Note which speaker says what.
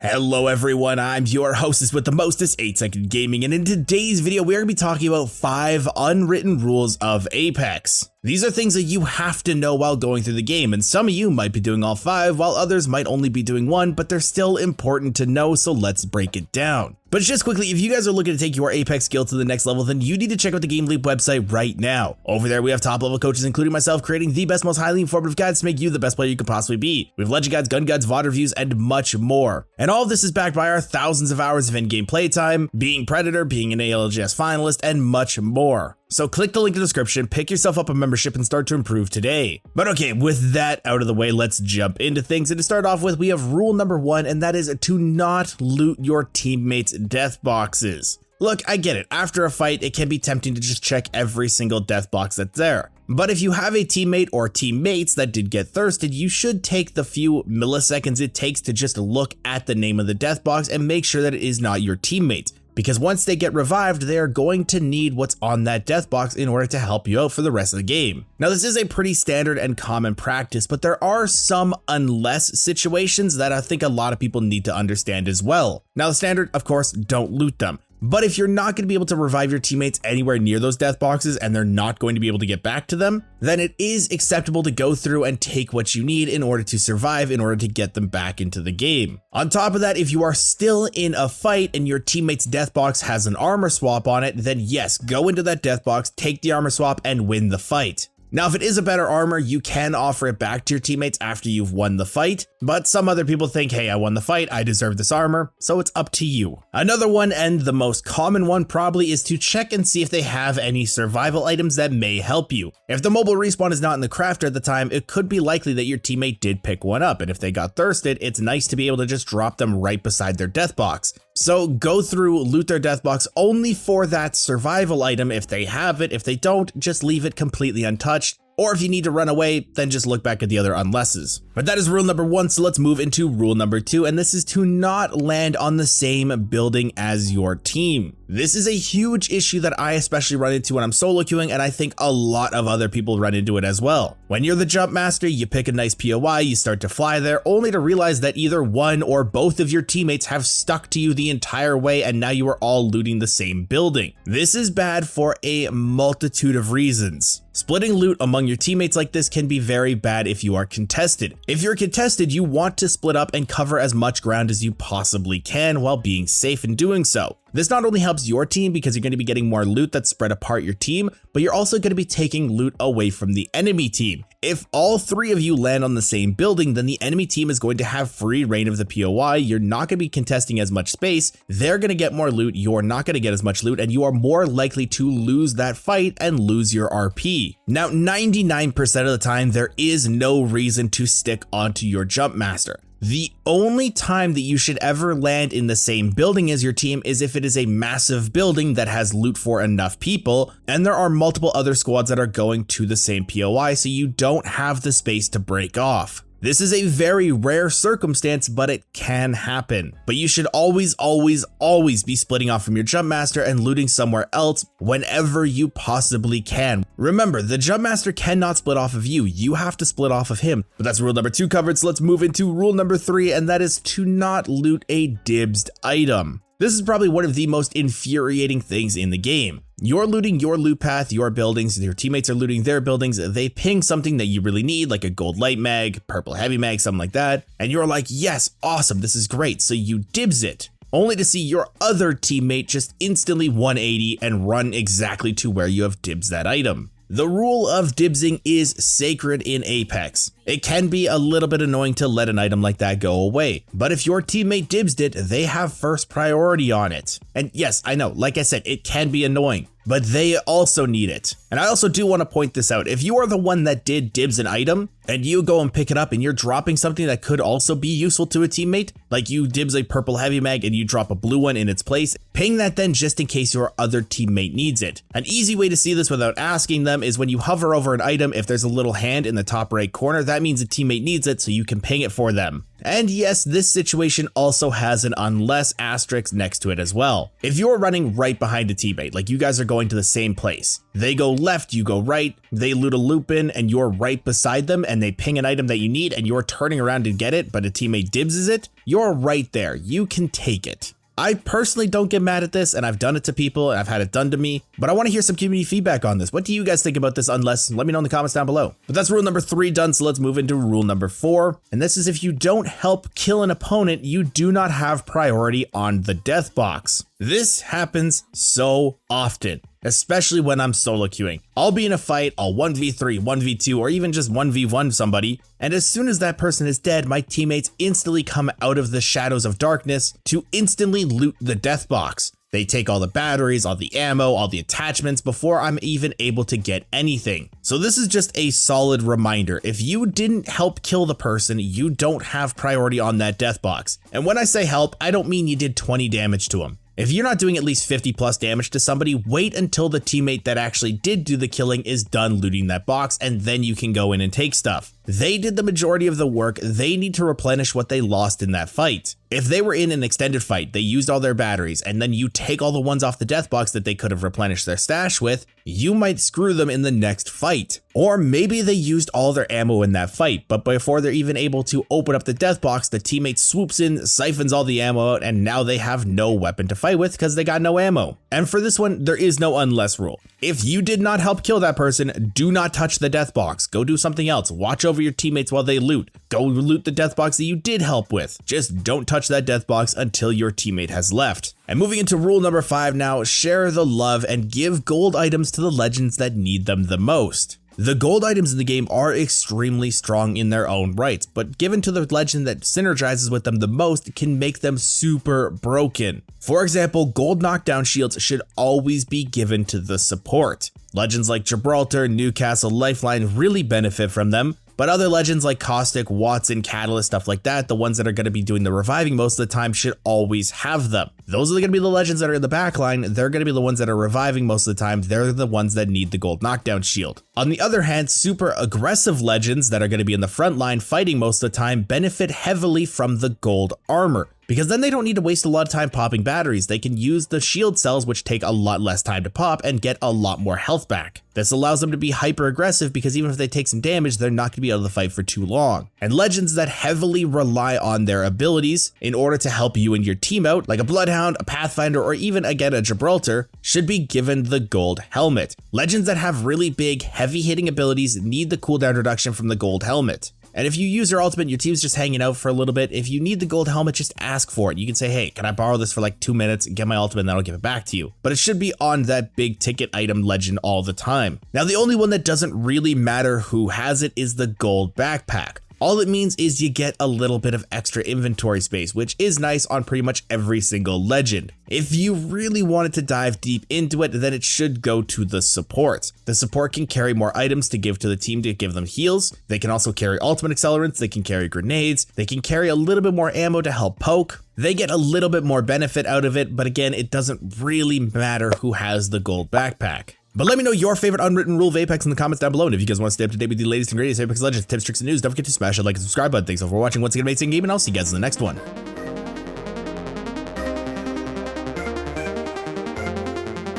Speaker 1: Hello everyone, I'm your hostess with the mostest, 8-Second Gaming, and in today's video we are going to be talking about 5 unwritten rules of Apex. These are things that you have to know while going through the game, and some of you might be doing all 5 while others might only be doing 1, but they're still important to know, so let's break it down. But just quickly, if you guys are looking to take your Apex skill to the next level, then you need to check out the GameLeap website right now. Over there we have top level coaches including myself creating the best, most highly informative guides to make you the best player you could possibly be. We have legend guides, gun guides, VOD reviews, and much more. And all of this is backed by our thousands of hours of in-game playtime, being Predator, being an ALGS finalist, and much more. So click the link in the description, pick yourself up a membership, and start to improve today. But okay, with that out of the way, let's jump into things. And to start off with, we have rule number 1, and that is to not loot your teammates' death boxes. Look, I get it. After a fight, it can be tempting to just check every single death box that's there. But if you have a teammate or teammates that did get thirsted, you should take the few milliseconds it takes to just look at the name of the death box and make sure that it is not your teammate. Because once they get revived, they are going to need what's on that death box in order to help you out for the rest of the game. Now, this is a pretty standard and common practice, but there are some unless situations that I think a lot of people need to understand as well. Now, the standard, of course, don't loot them. But if you're not going to be able to revive your teammates anywhere near those death boxes and they're not going to be able to get back to them, then it is acceptable to go through and take what you need in order to survive, in order to get them back into the game. On top of that, if you are still in a fight and your teammate's death box has an armor swap on it, then yes, go into that death box, take the armor swap, and win the fight. Now, if it is a better armor, you can offer it back to your teammates after you've won the fight, but some other people think, hey, I won the fight, I deserve this armor, so it's up to you. Another one, and the most common one probably, is to check and see if they have any survival items that may help you. If the mobile respawn is not in the crafter at the time, it could be likely that your teammate did pick one up, and if they got thirsted, it's nice to be able to just drop them right beside their death box. So go through, loot their death box only for that survival item if they have it. If they don't, just leave it completely untouched. Or if you need to run away, then just look back at the other unlesses. But that is rule number 1, so let's move into rule number 2, and this is to not land on the same building as your team. This is a huge issue that I especially run into when I'm solo queuing, and I think a lot of other people run into it as well. When you're the jump master, you pick a nice POI, you start to fly there, only to realize that either one or both of your teammates have stuck to you the entire way, and now you are all looting the same building. This is bad for a multitude of reasons. Splitting loot among your teammates like this can be very bad if you are contested. If you're contested, you want to split up and cover as much ground as you possibly can while being safe in doing so. This not only helps your team because you're going to be getting more loot that's spread apart your team, but you're also going to be taking loot away from the enemy team. If all 3 of you land on the same building, then the enemy team is going to have free reign of the POI. You're not going to be contesting as much space. They're going to get more loot. You're not going to get as much loot, and you are more likely to lose that fight and lose your RP. Now, 99% of the time, there is no reason to stick onto your jump master. The only time that you should ever land in the same building as your team is if it is a massive building that has loot for enough people, and there are multiple other squads that are going to the same POI, so you don't have the space to break off. This is a very rare circumstance, but it can happen. But you should always be splitting off from your jump master and looting somewhere else whenever you possibly can. Remember, the jump master cannot split off of you. You have to split off of him. But that's rule number 2 covered, so let's move into rule number 3, and that is to not loot a dibsed item. This is probably one of the most infuriating things in the game. You're looting your loot path, your buildings, your teammates are looting their buildings, they ping something that you really need, like a gold light mag, purple heavy mag, something like that, and you're like, yes, awesome, this is great, so you dibs it, only to see your other teammate just instantly 180 and run exactly to where you have dibs that item. The rule of dibsing is sacred in Apex. It can be a little bit annoying to let an item like that go away, but if your teammate dibsed it, they have first priority on it. And yes, I know, like I said, it can be annoying, but they also need it. And I also do want to point this out. If you are the one that did dibs an item and you go and pick it up and you're dropping something that could also be useful to a teammate, like you dibs a purple heavy mag and you drop a blue one in its place, ping that then just in case your other teammate needs it. An easy way to see this without asking them is when you hover over an item, if there's a little hand in the top right corner, that means a teammate needs it, so you can ping it for them. And yes, this situation also has an unless asterisk next to it as well. If you're running right behind a teammate, like you guys are going to the same place, they go left, you go right, they loot a loop-in and you're right beside them and they ping an item that you need and you're turning around to get it, but a teammate dibses it, you're right there. You can take it. I personally don't get mad at this, and I've done it to people and I've had it done to me, but I want to hear some community feedback on this. What do you guys think about this unless? Let me know in the comments down below. But that's rule number 3 done, so let's move into rule number 4. And this is if you don't help kill an opponent, you do not have priority on the death box. This happens so often, especially when I'm solo queuing. I'll be in a fight, I'll 1v3, 1v2, or even just 1v1 somebody, and as soon as that person is dead, my teammates instantly come out of the shadows of darkness to instantly loot the death box. They take all the batteries, all the ammo, all the attachments before I'm even able to get anything. So this is just a solid reminder. If you didn't help kill the person, you don't have priority on that death box. And when I say help, I don't mean you did 20 damage to them. If you're not doing at least 50 plus damage to somebody, wait until the teammate that actually did do the killing is done looting that box, and then you can go in and take stuff. They did the majority of the work. They need to replenish what they lost in that fight. If they were in an extended fight, they used all their batteries, and then you take all the ones off the death box that they could have replenished their stash with, you might screw them in the next fight. Or maybe they used all their ammo in that fight, but before they're even able to open up the death box, the teammate swoops in, siphons all the ammo out, and now they have no weapon to fight with because they got no ammo. And for this one, there is no unless rule. If you did not help kill that person, do not touch the death box. Go do something else. Watch over your teammates while they loot. Go loot the death box that you did help with. Just don't touch that death box until your teammate has left. And moving into rule number 5 now, share the love and give gold items to the legends that need them the most. The gold items in the game are extremely strong in their own rights, but given to the legend that synergizes with them the most can make them super broken. For example, gold knockdown shields should always be given to the support. Legends like Gibraltar, Newcastle, Lifeline really benefit from them, but other legends like Caustic, Watson, Catalyst, stuff like that, the ones that are going to be doing the reviving most of the time should always have them. Those are going to be the legends that are in the backline. They're going to be the ones that are reviving most of the time. They're the ones that need the gold knockdown shield. On the other hand, super aggressive legends that are going to be in the front line fighting most of the time benefit heavily from the gold armor, because then they don't need to waste a lot of time popping batteries. They can use the shield cells, which take a lot less time to pop, and get a lot more health back. This allows them to be hyper aggressive because even if they take some damage, they're not going to be able to fight for too long. And legends that heavily rely on their abilities in order to help you and your team out, like a Bloodhound, a Pathfinder, or even again a Gibraltar, should be given the gold helmet. Legends that have really big, heavy hitting abilities need the cooldown reduction from the gold helmet. And if you use your ultimate, your team's just hanging out for a little bit, if you need the gold helmet, just ask for it. You can say, hey, can I borrow this for like 2 minutes and get my ultimate and then I'll give it back to you. But it should be on that big ticket item legend all the time. Now, the only one that doesn't really matter who has it is the gold backpack. All it means is you get a little bit of extra inventory space, which is nice on pretty much every single legend. If you really wanted to dive deep into it, then it should go to the support. The support can carry more items to give to the team to give them heals. They can also carry ultimate accelerants, they can carry grenades, they can carry a little bit more ammo to help poke. They get a little bit more benefit out of it, but again, it doesn't really matter who has the gold backpack. But let me know your favorite unwritten rule of Apex in the comments down below, and if you guys want to stay up to date with the latest and greatest Apex Legends, tips, tricks, and news, don't forget to smash that like and subscribe button. Thanks so for watching. Once again, amazing game, and I'll see you guys in the next one.